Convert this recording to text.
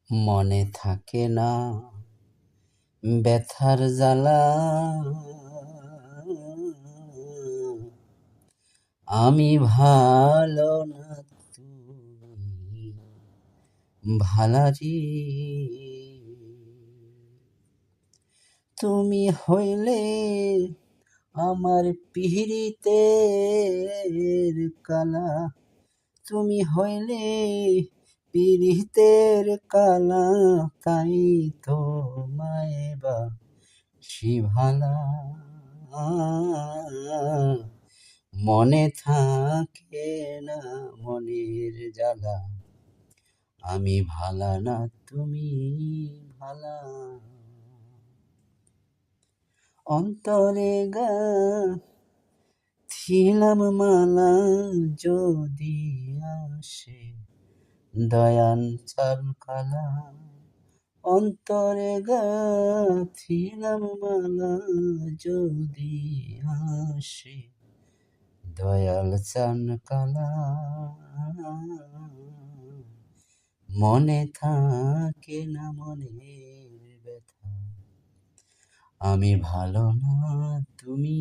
মনে থাকে না ব্যথার জ্বালা, আমি ভালো না তুমি ভালারি। তুমি হইলে আমার পিরিতের কালা, তুমি হইলে পিরিতের কালা, তাই তোমায় বাসি ভালা। মনে থাকে না মনের জ্বালা, আমি ভালা না তুমি ভালা। অন্তরে গাঁথিলাম মালা, যদি আসে দয়াল চারুকলা। অন্তরে গাঁথিলাম মালা, যদি আসে দয়াল চানকালা। মনে থাকে না মনের ব্যথা, আমি ভালো না তুমি